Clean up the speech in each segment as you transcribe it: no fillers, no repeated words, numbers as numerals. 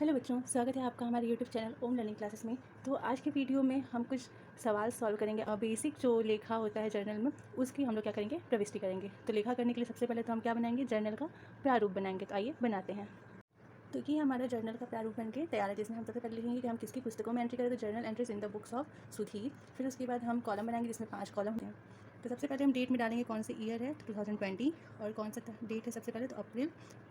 Hello बच्चों, स्वागत है आपका हमारे यूट्यूब चैनल ओम लर्निंग क्लासेस में। तो आज के वीडियो में हम कुछ सवाल सॉल्व करेंगे और बेसिक जो लेखा होता है जर्नल में उसकी हम लोग क्या करेंगे, प्रविष्टि करेंगे। तो लेखा करने के लिए सबसे पहले तो हम क्या बनाएंगे, जर्नल का प्रारूप बनाएंगे। तो आइए बनाते हैं। तो ये हमारा जर्नल का प्रारूप बन के तैयार है, जिसमें हम सबसे पहले लिखेंगे कि हम किसकी पुस्तकों में एंट्री करें। तो journal entries in the books of Sudhir. फिर उसके बाद हम कॉलम बनाएंगे जिसमें 5 कॉलम हैं। तो सबसे पहले हम डेट में डालेंगे कौन से ईयर है, 2020। और कौन सा डेट है सबसे पहले, तो अप्रैल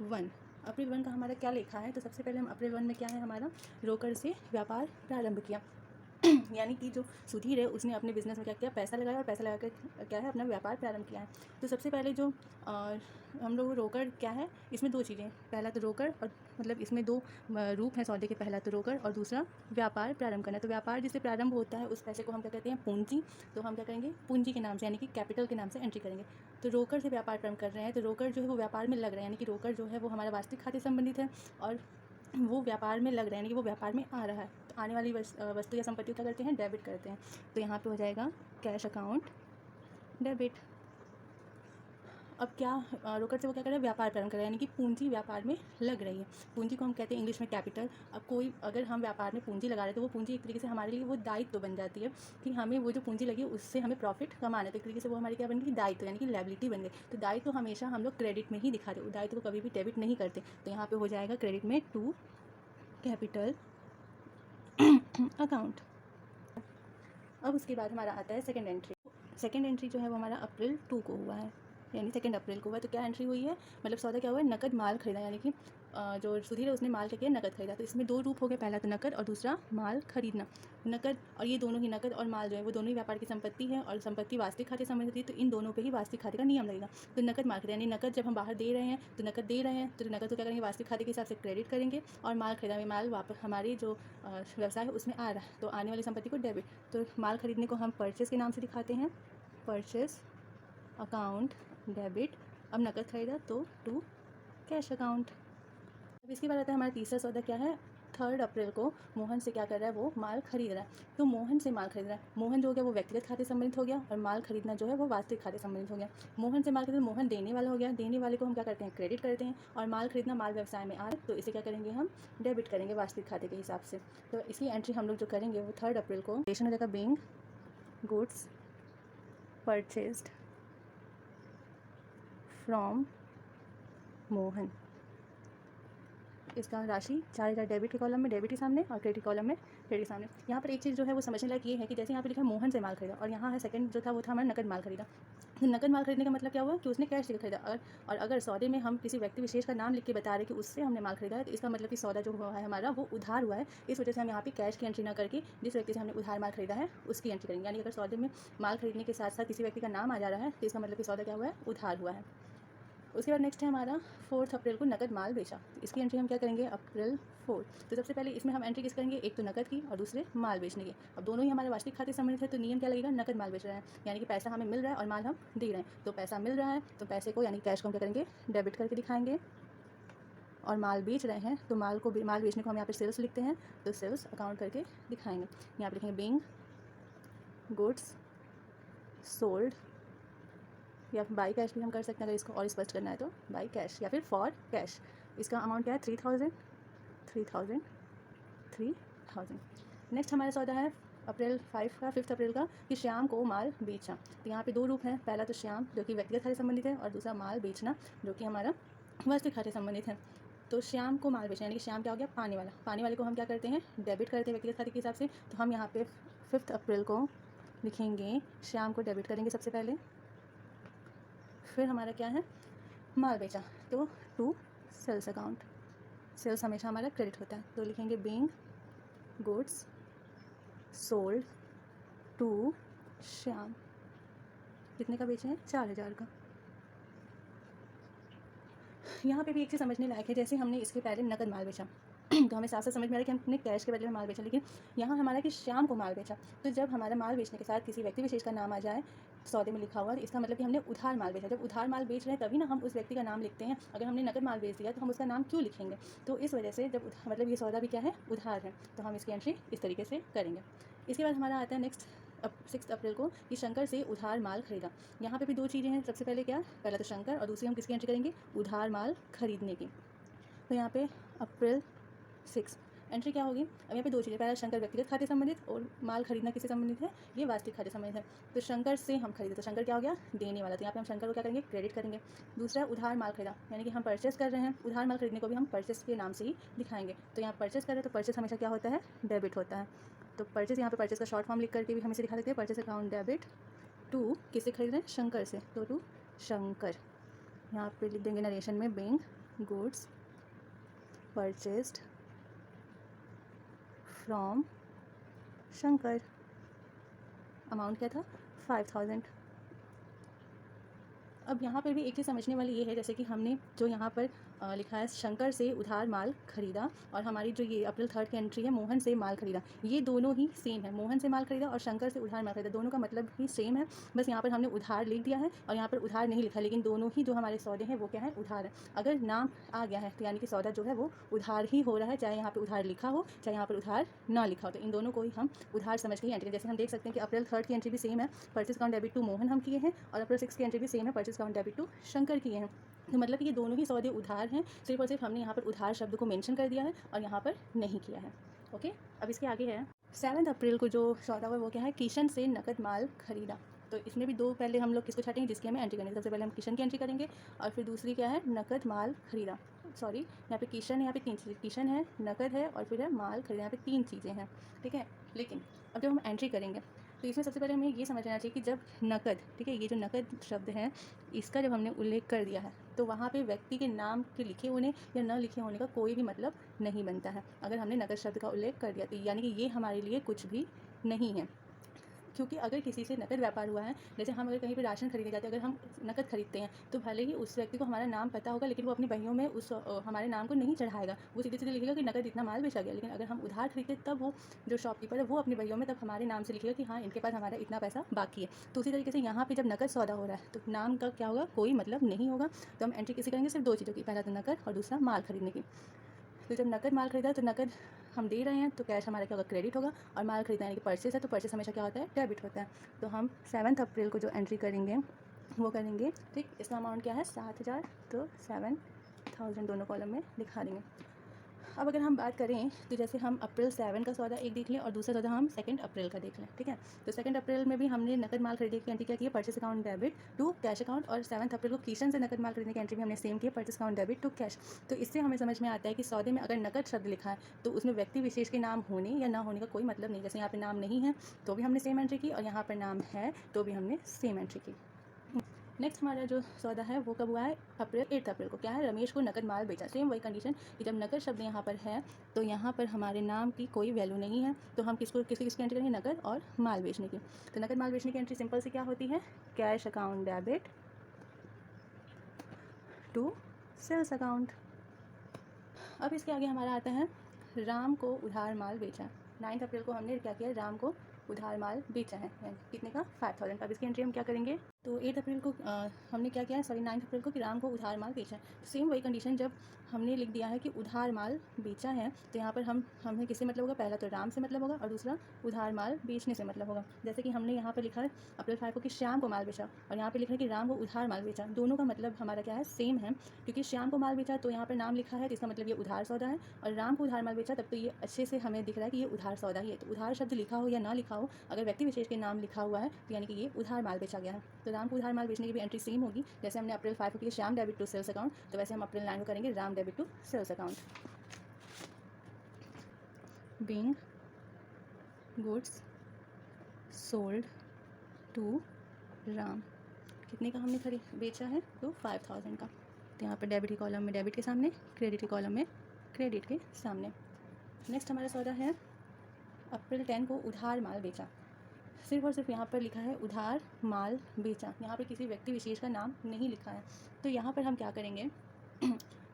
1। अप्रैल 1 का हमारा क्या लिखा है, तो सबसे पहले हम अप्रैल 1 में क्या है हमारा, रोकड़ से व्यापार प्रारंभ किया। यानी कि जो सुधीर है उसने अपने बिजनेस में क्या किया, पैसा लगाया और पैसा लगा कर क्या है, अपना व्यापार प्रारंभ किया है। तो सबसे पहले जो हम लोग रोकड़ क्या है, इसमें दो चीज़ें, पहला तो रोकड़ और मतलब इसमें दो रूप है सौदे के, पहला तो रोकड़ और दूसरा व्यापार प्रारंभ करना। तो व्यापार जिससे प्रारंभ होता है उस पैसे को हम क्या कहते हैं, पूंजी। तो हम क्या करेंगे, पूंजी के नाम से यानी कि कैपिटल के नाम से एंट्री करेंगे। तो रोकड़ से व्यापार प्रारंभ कर रहे हैं, तो रोकड़ जो है वो व्यापार में लग रहे हैं, यानी कि रोकड़ जो है वो हमारा वास्तविक खाते संबंधित है और वो व्यापार में लग रहा है, यानी कि वो व्यापार में आ रहा है। तो आने वाली वस्तु या संपत्ति क्या करते हैं, डेबिट करते हैं। तो यहाँ पे हो जाएगा कैश अकाउंट डेबिट। अब क्या रोकड़ से वो क्या कर रहे हैं, व्यापार प्रारंभ कर रहे हैं, यानी कि पूंजी व्यापार में लग रही है। पूंजी को हम कहते हैं इंग्लिश में कैपिटल। अब कोई अगर हम व्यापार में पूंजी लगा रहे हैं तो वो पूंजी एक तरीके से हमारे लिए वो दायित्व बन जाती है कि हमें वो जो पूंजी लगी है उससे हमें प्रॉफिट कमाना है। तो एक तरीके से वो हमारी क्या बन गई, दायित्व, यानी कि लायबिलिटी बन गई। तो दायित्व हमेशा हम लोग क्रेडिट में ही दिखाते हैं, दायित्व को कभी भी डेबिट नहीं करते। तो यहाँ पर हो जाएगा क्रेडिट में टू कैपिटल अकाउंट। अब उसके बाद हमारा आता है सेकंड एंट्री। सेकंड एंट्री जो है वो हमारा अप्रैल 2 को हुआ है, यानी 2 अप्रैल को हुआ है। तो क्या एंट्री हुई है, मतलब सौदा क्या हुआ है, नकद माल खरीदा, यानी कि जो सुधीर है उसने माल क्या किया, नकद खरीदा। तो इसमें दो रूप हो गए, पहला तो नकद और दूसरा माल खरीदना। नकद और ये दोनों ही, नकद और माल जो है वो दोनों ही व्यापार की संपत्ति है और संपत्ति वास्तविक खाते संबंधित है। तो इन दोनों पे ही वास्तविक खाते का नियम लगेगा। तो नकद माल खरीदा, यानी नकद जब हम बाहर दे रहे हैं तो नकद दे रहे हैं, तो नकद को क्या करेंगे, वास्तविक खाते के हिसाब से क्रेडिट करेंगे। और माल खरीदा में माल वापस हमारी जो व्यवसाय है उसमें आ रहा है, तो आने वाली संपत्ति को डेबिट। तो माल खरीदने को हम परचेस के नाम से दिखाते हैं, परचेस अकाउंट डेबिट। अब नकद खरीदा तो टू कैश अकाउंट। अब इसके बाद आता है हमारा तीसरा सौदा क्या है, 3 अप्रैल को मोहन से क्या कर रहा है, वो माल खरीद रहा है। तो मोहन से माल खरीद रहा है, मोहन जो हो गया वो व्यक्तिगत खाते संबंधित हो गया और माल खरीदना जो है वो वास्तविक खाते संबंधित हो गया। मोहन से माल खरीदना, मोहन देने वाला हो गया, देने वाले को हम क्या करते हैं, क्रेडिट करते हैं। और माल खरीदना, माल व्यवसाय में आ रहा है, तो इसे क्या करेंगे, हम डेबिट करेंगे वास्तविक खाते के हिसाब से। तो इसकी एंट्री हम लोग जो करेंगे वो 3 अप्रैल को रेशन हो जाएगा, being goods purchased from Mohan. इसका राशि 4000 डेबिट के कॉलम में, डेबिट के सामने, और क्रेडिट कॉलम में, क्रेडिट के सामने। यहाँ पर एक चीज़ जो है वो समझने लायक ये है कि जैसे यहाँ पे लिखा है मोहन से माल खरीदा और यहाँ है सेकंड जो था वो था हमारा नकद माल खरीदा। तो नकद माल खरीदने का मतलब क्या हुआ कि उसने कैश देकर खरीदा। और अगर सौदे में हम किसी व्यक्ति विशेष का नाम लिख के बता रहे कि उससे हमने माल खरीदा है, तो इसका मतलब कि सौदा जो हुआ है हमारा वो उधार हुआ है। इस वजह से हम यहाँ पे कैश की एंट्री ना करके जिस व्यक्ति से हमने उधार माल खरीदा है उसकी एंट्री करेंगे। यानी अगर सौदे में माल खरीदने के साथ साथ किसी व्यक्ति का नाम आ जा रहा है तो इसका मतलब कि सौदा क्या हुआ है, उधार हुआ है। उसके बाद नेक्स्ट है हमारा 4 अप्रैल को नकद माल बेचा। तो इसकी एंट्री हम क्या करेंगे, अप्रैल 4। तो सबसे पहले इसमें हम एंट्री किस करेंगे, एक तो नकद की और दूसरे माल बेचने की। अब दोनों ही हमारे वास्तविक खाते संबंधित है, तो नियम क्या लगेगा, नकद माल बेच रहे हैं, यानी कि पैसा हमें मिल रहा है और माल हम दे रहे हैं। तो पैसा मिल रहा है तो पैसे को यानी कैश को हम क्या करेंगे, डेबिट करके दिखाएंगे। और माल बेच रहे हैं तो माल बेचने को हम यहाँ पर सेल्स लिखते हैं, तो सेल्स अकाउंट करके दिखाएंगे। यहाँ पर लिखेंगे बीइंग गुड्स सोल्ड, या बाई कैश भी हम कर सकते हैं अगर इसको और स्पष्ट करना है तो, बाई कैश या फिर फॉर कैश। इसका अमाउंट क्या है, 3000। नेक्स्ट हमारा सौदा है अप्रैल 5 का, 5 अप्रैल का, कि श्याम को माल बेचा। तो यहाँ पे दो रूप हैं, पहला तो श्याम जो कि व्यक्तिगत खाते संबंधित है और दूसरा माल बेचना जो कि हमारा वास्तविक खाते संबंधित है। तो श्याम को माल बेचना, यानी कि श्याम क्या हो गया, पानी वाला। पानी वाले को हम क्या करते हैं, डेबिट करते हैं व्यक्तिगत खाते के हिसाब से। तो हम यहाँ पे 5 अप्रैल को लिखेंगे, श्याम को डेबिट करेंगे सबसे पहले। फिर हमारा क्या है, माल बेचा, तो टू सेल्स अकाउंट। सेल्स हमेशा हमारा क्रेडिट होता है, तो लिखेंगे being goods sold to Shyam. कितने का बेचे हैं, 4000 का। यहाँ पे भी एक चीज़ समझने लायक है, जैसे हमने इसके पहले नकद माल बेचा तो हमें साफ साफ समझ में आ रहा है कि हमने कैश के बदले में माल बेचा, लेकिन यहाँ हमारा कि श्याम को माल बेचा। तो जब हमारा माल बेचने के साथ किसी व्यक्ति विशेष का नाम आ जाए सौदे में लिखा हुआ, तो इसका मतलब कि हमने उधार माल बेचा। जब उधार माल बेच रहे हैं तभी ना हम उस व्यक्ति का नाम लिखते हैं। अगर हमने नकद माल बेच दिया तो हम उसका नाम क्यों लिखेंगे। तो इस वजह से जब मतलब ये सौदा भी क्या है, उधार है, तो हम इसकी एंट्री इस तरीके से करेंगे। इसके बाद हमारा आता है नेक्स्ट 6 अप्रैल को, कि शंकर से उधार माल खरीदा। यहाँ पे भी दो चीज़ें हैं, सबसे पहले क्या, पहला तो शंकर और दूसरी हम किसकी एंट्री करेंगे, उधार माल खरीदने की। तो यहाँ पे अप्रैल 6। एंट्री क्या होगी? अब यहाँ पे दो चीज़ें, पहला शंकर व्यक्तिगत खाते संबंधित और माल खरीदना किससे संबंधित है? ये वास्तविक खाते संबंधित है। तो शंकर से हम खरीदे तो शंकर क्या हो गया? देने वाला। तो यहाँ पे हम शंकर को क्या करेंगे? क्रेडिट करेंगे। दूसरा उधार माल खरीदा, यानी कि हम परचेस कर रहे हैं, उधार माल खरीदने को भी हम परचेस के नाम से ही दिखाएंगे। तो यहाँ परचेस कर रहे हैं तो परचेस हमेशा क्या होता है? डेबिट होता है। तो परचेस यहाँ पे परचेस का शॉर्ट फॉर्म लिख करके भी हमें दिखा देते हैं, परचेस अकाउंट डेबिट टू किससे खरीद रहे हैं? शंकर से, तो टू शंकर। यहाँ पे लिख देंगे नरेशन में, Bing goods purchased from Shankar. Amount क्या था? 5000। अब यहाँ पर भी एक चीज़ समझने वाली ये है, जैसे कि हमने जो यहाँ पर लिखा है शंकर से उधार माल खरीदा, और हमारी जो ये अप्रैल 3 की एंट्री है मोहन से माल खरीदा, ये दोनों ही सेम है। मोहन से माल खरीदा और शंकर से उधार माल खरीदा, दोनों का मतलब ही सेम है। बस यहाँ पर हमने उधार लिख दिया है और यहाँ पर उधार नहीं लिखा, लेकिन दोनों ही जो हमारे सौदे हैं वो क्या है? उधार है। अगर नाम आ गया है तो यानी कि सौदा जो है वो उधार ही हो रहा है, चाहे यहाँ पर उधार लिखा हो चाहे यहाँ पर उधार ना लिखा हो। तो इन दोनों को ही हम उधार समझ के ही एंट्री, जैसे हम देख सकते हैं कि अप्रैल 3 की एंट्री भी सेम है, purchase account debit to Mohan हम किए हैं, और अप्रैल 6 की एंट्री भी सेम है, purchase account debit to Shankar किए हैं। तो मतलब कि ये दोनों ही सौदे उधार हैं, सिर्फ और सिर्फ हमने यहाँ पर उधार शब्द को मेंशन कर दिया है और यहाँ पर नहीं किया है। ओके, अब इसके आगे है 7 अप्रैल को जो सौदा हुआ वो क्या है? किशन से नकद माल खरीदा। तो इसमें भी दो, पहले हम लोग किसको छाटेंगे? जिसकी हमें एंट्री करनी है। सबसे पहले हम किशन की एंट्री करेंगे और फिर दूसरी क्या है? नकद माल खरीदा। सॉरी, यहाँ पे किशन है, यहाँ पे 3 चीज़ें, किशन है, नकद है और फिर है माल खरीदा। यहाँ पे 3 चीज़ें हैं, ठीक है। लेकिन अब जब हम एंट्री करेंगे तो इसमें सबसे पहले हमें ये समझना चाहिए कि जब नकद, ठीक है, ये जो नकद शब्द है इसका जब हमने उल्लेख कर दिया है तो वहाँ पे व्यक्ति के नाम के लिखे होने या न लिखे होने का कोई भी मतलब नहीं बनता है। अगर हमने नकद शब्द का उल्लेख कर दिया तो यानी कि ये हमारे लिए कुछ भी नहीं है, क्योंकि अगर किसी से नकद व्यापार हुआ है, जैसे हम अगर कहीं पे राशन खरीदने जाते हैं, अगर हम नकद खरीदते हैं तो भले ही उस व्यक्ति को हमारा नाम पता होगा, लेकिन वो अपनी बहियों में उस हमारे नाम को नहीं चढ़ाएगा, वो सीधे सीधे लिखेगा कि नकद इतना माल बेचा गया। लेकिन अगर हम उधार खरीदते तब वो जो शॉपकीपर है वो अपनी बहियों में तब हमारे नाम से लिखेगा कि हाँ इनके पास हमारा इतना पैसा बाकी है। तो उसी तरीके से यहाँ पर जब नकद सौदा हो रहा है तो नाम का क्या होगा? कोई मतलब नहीं होगा। तो हम एंट्री किसी करेंगे? सिर्फ दो चीज़ों की, पहला तो नकद और दूसरा माल खरीदने की। तो जब नकद माल खरीदा तो नकद हम दे रहे हैं तो कैश हमारा क्या होगा? क्रेडिट होगा। और माल खरीदना यानी कि परचेस है, तो परचेस हमेशा क्या होता है? डेबिट होता है। तो हम 7 अप्रैल को जो एंट्री करेंगे वो करेंगे, ठीक। इसका अमाउंट क्या है? 7000, तो 7000 दोनों कॉलम में दिखा देंगे। अब अगर हम बात करें तो जैसे हम अप्रैल 7 का सौदा एक देख लें और दूसरा सौदा हम 2 अप्रैल का देख लें, ठीक है। तो 2 अप्रैल में भी हमने नकद माल खरीदने की एंट्री क्या की है? Purchase account debit to cash account, और 7 अप्रैल को किशन से नकद माल खरीदने की एंट्री भी हमने सेम की है, purchase account debit to cash. तो इससे हमें समझ में आता है कि सौदे में अगर नकद शब्द लिखा है तो उसमें व्यक्ति विशेष के नाम होने या ना होने का कोई मतलब नहीं। जैसे यहाँ पर नाम नहीं है तो भी हमने सेम एंट्री की, और यहाँ पर नाम है तो भी हमने सेम एंट्री की। नेक्स्ट हमारा जो सौदा है वो कब हुआ है? अप्रैल 8 अप्रैल को। क्या है? रमेश को नकद माल बेचा। सेम वही कंडीशन कि जब नकद शब्द यहाँ पर है तो यहाँ पर हमारे नाम की कोई वैल्यू नहीं है, तो हम किसकी एंट्री करेंगे? नकद और माल बेचने की। तो नकद माल बेचने की एंट्री सिंपल से क्या होती है? Cash account debit to sales account. अब इसके आगे हमारा आता है राम को उधार माल बेचा। 9 अप्रैल को हमने क्या किया? राम को उधार माल बेचा है, कितने का? 5000। अब इसकी एंट्री हम क्या करेंगे? तो 8 अप्रैल को हमने क्या किया है? सॉरी 9 अप्रैल को कि राम को उधार माल बेचा है। सेम वही कंडीशन, जब हमने लिख दिया है कि उधार माल बेचा है तो यहाँ पर हमें किससे मतलब होगा? पहला तो राम से मतलब होगा और दूसरा उधार माल बेचने से मतलब होगा। जैसे कि हमने यहाँ पर लिखा है अप्रैल 5 को कि श्याम को माल बेचा, और यहाँ पर लिखा है कि राम को उधार माल बेचा। दोनों का मतलब हमारा क्या है? सेम है, क्योंकि श्याम को माल बेचा तो यहाँ पर नाम लिखा है तो इसका मतलब ये उधार सौदा है, और राम को उधार माल बेचा तब तो ये अच्छे से हमें दिख रहा है कि ये उधार सौदा ही है। तो उधार शब्द लिखा हो या ना लिखा हो, अगर व्यक्ति विशेष के नाम लिखा हुआ है तो यानी कि ये उधार माल बेचा गया है। तो राम को उधार माल बेचने की भी एंट्री सेम होगी। जैसे हमने अप्रैल 5 को किया Shyam debit to sales account, तो वैसे हम अप्रैल 9 को करेंगे Ram debit to sales account. Being goods sold to Ram, कितने का हमने बेचा है? तो 5000 का। तो यहाँ पर डेबिट के कॉलम में डेबिट के सामने, क्रेडिट के कॉलम में क्रेडिट के सामने। नेक्स्ट हमारा सौदा है अप्रैल 10 को उधार माल बेचा। सिर्फ और सिर्फ यहाँ पर लिखा है उधार माल बेचा, यहाँ पर किसी व्यक्ति विशेष का नाम नहीं लिखा है। तो यहाँ पर हम क्या करेंगे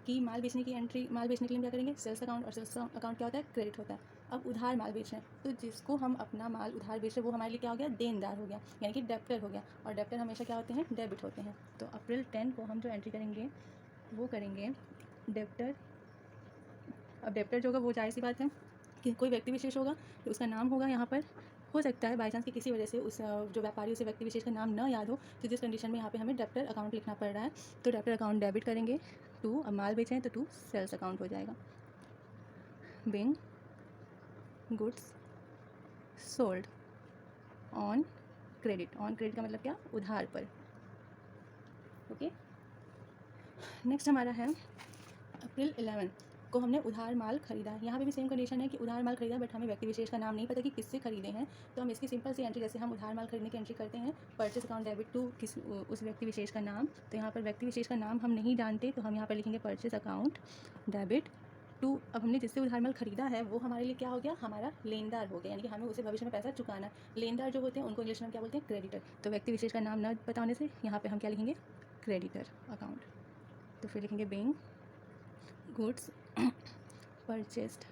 कि माल बेचने की एंट्री, माल बेचने के लिए हम क्या करेंगे? सेल्स अकाउंट, और सेल्स अकाउंट क्या होता है? क्रेडिट होता है। अब उधार माल बेच रहे हैं तो जिसको हम अपना माल उधार बेच रहे हैं वो हमारे लिए क्या हो गया? देनदार हो गया, यानी कि डेप्टर हो गया, और डेप्टर हमेशा क्या होते हैं? डेबिट होते हैं। तो अप्रैल 10 को हम जो एंट्री करेंगे वो करेंगे डेप्टर। अब डेप्टर जो होगा वो जाहिर सी बात है कि कोई व्यक्ति विशेष होगा तो उसका नाम होगा। यहाँ पर हो सकता है बाई चांस कि किसी वजह से उस जो व्यापारी उसे व्यक्ति विशेष का नाम न याद हो, तो जिस कंडीशन में यहाँ पे हमें डेप्टर अकाउंट लिखना पड़ रहा है, तो डेप्टर अकाउंट डेबिट करेंगे टू, अब माल बेचें तो टू सेल्स अकाउंट हो जाएगा। Bing goods sold on credit. On credit का मतलब क्या, उधार पर। ओके, नेक्स्ट हमारा है अप्रैल 11 को हमने उधार माल खरीदा। यहाँ पे भी सेम कंडीशन है कि उधार माल खरीदा, बट हमें व्यक्ति विशेष का नाम नहीं पता कि किससे खरीदे हैं, तो हम इसकी सिंपल सी एंट्री, जैसे हम उधार माल खरीदने की एंट्री करते हैं, परचेस अकाउंट डेबिट टू किस उस व्यक्ति विशेष का नाम। तो यहाँ पर व्यक्ति विशेष का नाम हम नहीं जानते, तो हम यहाँ पर लिखेंगे परचेस अकाउंट डेबिट टू। अब हमने जिससे उधार माल खरीदा है वो हमारे लिए क्या हो गया, हमारा लेनदार हो गया, यानी कि हमें उसे भविष्य में पैसा चुकाना। लेनदार जो होते हैं उनको इंग्लिश में क्या बोलते हैं, क्रेडिटर। तो व्यक्ति विशेष का नाम न पता होने से यहाँ पे हम क्या लिखेंगे, क्रेडिटर अकाउंट। तो फिर लिखेंगे Bing goods purchased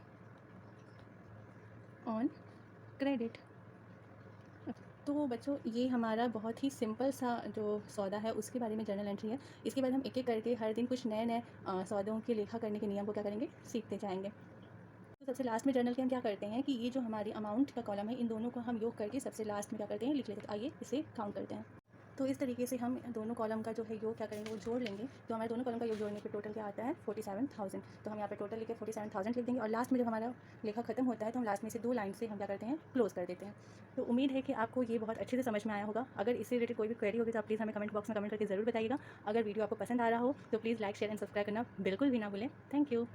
on credit. तो बच्चों ये हमारा बहुत ही सिंपल सा जो सौदा है उसके बारे में जर्नल एंट्री है। इसके बाद हम एक एक करके हर दिन कुछ नए नए सौदों की लेखा करने के नियम को क्या करेंगे, सीखते जाएंगे। तो सबसे लास्ट में जर्नल के हम क्या करते हैं कि ये जो हमारी अमाउंट का कॉलम है इन दोनों को हम योग करके सबसे लास्ट में क्या करते हैं, लिख लेते हैं। आइए इसे काउंट करते हैं। तो इस तरीके से हम दोनों कॉलम का जो है योग क्या करेंगे, वो जोड़ लेंगे। तो हमारे दोनों कॉलम का योग जोड़ने पे टोटल क्या आता है, 47,000। तो हम यहाँ पे टोटल लिखे 47,000 लिख देंगे, और लास्ट में जब हमारा लेखा खत्म होता है तो हम लास्ट में से 2 लाइन से हम क्या करते हैं, क्लोज कर देते हैं। तो उम्मीद है कि आपको ये बहुत अच्छे से समझ में आया होगा। अगर इससे रिलेटेड कोई भी क्वेरी होगी तो आप प्लीज़ हमें कमेंट बॉक्स में कमेंट करके ज़रूर बताइएगा। अगर वीडियो आपको पसंद आ रहा हो तो please like share and subscribe करना बिल्कुल भी ना भूलें। Thank you.